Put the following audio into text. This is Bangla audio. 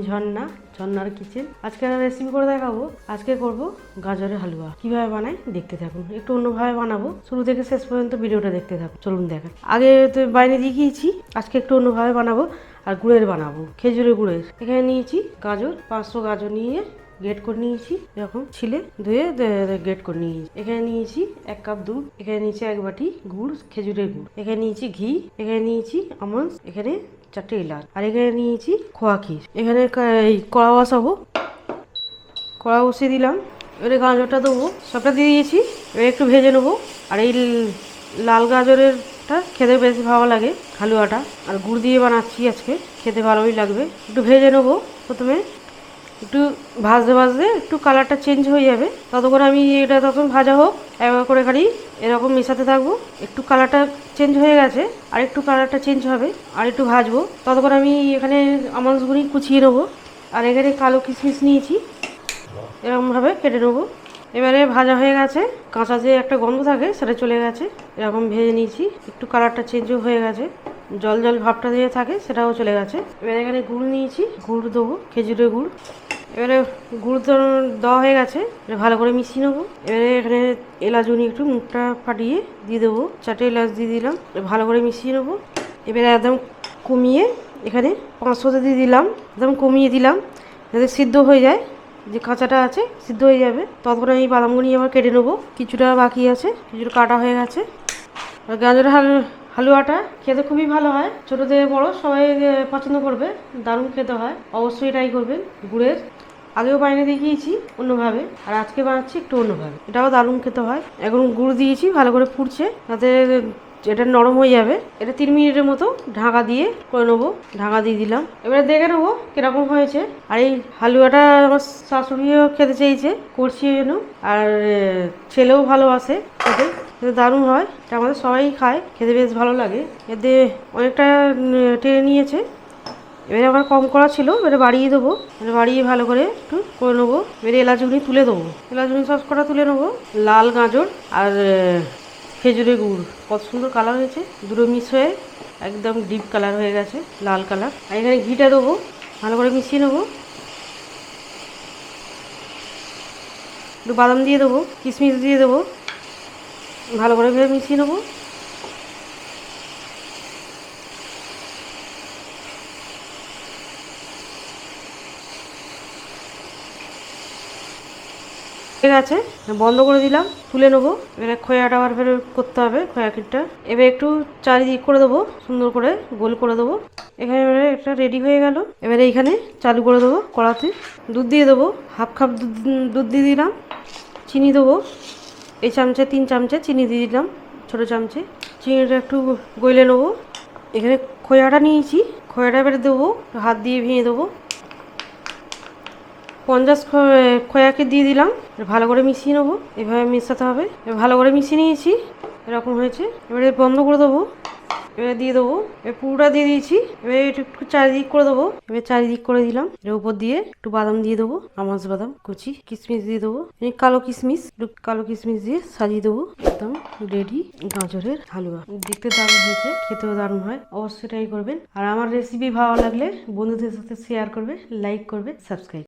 ঝর্ণার কিচেন। আজকে রেসিপি করে দেখাবো। আজকে করব গাজরের হালুয়া। কিভাবে বানাই দেখতে থাকুন। একটু অন্যভাবে বানাবো, শুরু থেকে শেষ পর্যন্ত ভিডিওটা দেখতে থাকুন। চলুন দেখেন। আগে তো বাইরে দেখিয়েছি, আজকে একটু অন্যভাবে বানাবো। আর গুড়ের বানাবো, খেজুরের গুড়ের। এখানে নিয়েছি গাজর, 500 গাজর নিয়ে গ্রেট করে নিয়েছি, এরকম ছিলে ধুয়ে গ্রেট করে নিয়েছি। এখানে নিয়েছি 1 কাপ দুধ, এখানে নিয়েছি 1 বাটি গুড়, খেজুরের গুড়, এখানে নিয়েছি ঘি, এখানে নিয়েছি আমন্ড, এখানে 4টে এলাচ, আর এখানে নিয়েছি খোয়া ক্ষীর। এখানে কড়া বসাবো, কড়া বসিয়ে দিলাম। এবারে গাজরটা দেবো, সবটা দিয়ে দিয়েছি। এবার একটু ভেজে নেবো। আর এই লাল গাজরেরটা খেতে বেশ ভালো লাগে হালুয়াটা, আর গুড় দিয়ে বানাচ্ছি আজকে, খেতে ভালোই লাগবে। একটু ভেজে নেবো প্রথমে, একটু ভাজতে একটু কালারটা চেঞ্জ হয়ে যাবে, ততক্ষণ আমি এটা তখন ভাজা হোক একবার করে খালি এরকম মেশাতে থাকবো। একটু কালারটা চেঞ্জ হয়ে গেছে, আর একটু কালারটা চেঞ্জ হবে, আর একটু ভাজবো। ততক্ষণ আমি এখানে আমন্ডগুলি কুচিয়ে নেবো। আর এখানে কালো কিশমিশ নিয়েছি, এরকমভাবে কেটে নেবো। এবারে ভাজা হয়ে গেছে, কাঁচা যে একটা গন্ধ থাকে সেটা চলে গেছে। এরকম ভেজে নিয়েছি, একটু কালারটা চেঞ্জও হয়ে গেছে, জল জল ভাবটা দিয়ে থাকে সেটাও চলে গেছে। এবারে এখানে গুড় নিয়েছি, গুড় দেবো, খেজুরের গুড়। এবারে গুড় দেওয়া হয়ে গেছে, ভালো করে মিশিয়ে নেবো। এবারে এখানে এলাচুনি একটু মুখটা ফাটিয়ে দিয়ে দেবো, 4টে এলাচ দিয়ে দিলাম, ভালো করে মিশিয়ে নেবো। এবারে একদম কমিয়ে এখানে 500 দিয়ে দিলাম, একদম কমিয়ে দিলাম যাতে সিদ্ধ হয়ে যায়, যে কাঁচাটা আছে সিদ্ধ হয়ে যাবে। ততক্ষণ এই বাদামগুলি আবার কেটে নেবো, কিছুটা বাকি আছে, কিছুটা কাটা হয়ে গেছে। আর গাজরের হালুয়াটা খেতে খুবই ভালো হয়, ছোটো থেকে বড় সবাই পছন্দ করবে, দারুণ খেতে হয়, অবশ্যই ট্রাই করবেন। গুড়ের আগেও বাইরে দেখিয়েছি অন্যভাবে, আর আজকে বানাচ্ছি একটু অন্যভাবে, এটাও দারুণ খেতে হয়। এখন গুড় দিয়েছি, ভালো করে ফুটছে, যাতে এটা নরম হয়ে যাবে। এটা 3 মিনিটের মতো ঢাকা দিয়ে করে নেবো। ঢাকা দিয়ে দিলাম, এবারে দেখে নেবো কিরকম হয়েছে। আর এই হালুয়াটা আমার শাশুড়িও খেতে চেয়েছে, করছি যেন, আর ছেলেও ভালোবাসে খেতে, দারুণ হয়। এটা আমাদের সবাই খায়, খেতে বেশ ভালো লাগে। এতে অনেকটা টেনে নিয়েছে। এবারে আমার কম করা ছিল, এবারে বাড়িয়ে দেবো। এবারে বাড়িয়ে ভালো করে একটু করে নেবো। এবারে এলাচুনি তুলে দেবো, এলাচুনি সস কটা তুলে নেবো। লাল গাজর আর খেজুরের গুড়, কত সুন্দর কালার হয়েছে, দুটো মিক্স হয়ে একদম ডিপ কালার হয়ে গেছে, লাল কালার। আর এখানে ঘিটা দেবো, ভালো করে মিশিয়ে নেবো। একটু বাদাম দিয়ে দেবো, কিশমিশ দিয়ে দেবো, ভালো করে ভেবে মিশিয়ে নেবো। ঠিক আছে, বন্ধ করে দিলাম, তুলে নেবো। এবারে খোয়াটা আবার ফের করতে হবে, খোয়া ক্ষীরটা। এবার একটু চারিদিক করে দেবো, সুন্দর করে গোল করে দেবো। এখানে এবারে একটা রেডি হয়ে গেল। এবারে এইখানে চালু করে দেবো কড়াতে, দুধ দিয়ে দেবো, 1/2 কাপ দুধ দিয়ে দিলাম। চিনি দেবো, এই চামচে 3 চামচে চিনি দিয়ে দিলাম, ছোটো চামচে। চিনিটা একটু গলে নেবো। এখানে খোয়াটা নিয়েছি, খোয়াটা এবারে দেবো, হাত দিয়ে ভেঙে দেবো। 50 খোয়াকে দিয়ে দিলাম, ভালো করে মিশিয়ে নেবো। এভাবে মেশাতে হবে, ভালো করে মিশিয়ে নিয়েছি, এরকম হয়েছে। এবারে বন্ধ করে দেবো, এবারে দিয়ে দেবো, এবার পুরোটা দিয়ে দিয়েছি। এবারে একটু চারিদিক করে দেবো, এবার চারিদিক করে দিলাম। এর উপর দিয়ে একটু বাদাম দিয়ে দেবো, আমন্ড বাদাম কুচি, কিশমিশ দিয়ে দেবো, কালো কিশমিশ, একটু কালো কিশমিশ দিয়ে সাজিয়ে দেবো। একদম রেডি গাজরের হালুয়া, দেখতে দারুণ হয়েছে, খেতেও দারুণ হয়, অবশ্যই ট্রাই করবেন। আর আমার রেসিপি ভালো লাগলে বন্ধুদের সাথে শেয়ার করবে, লাইক করবে, সাবস্ক্রাইব।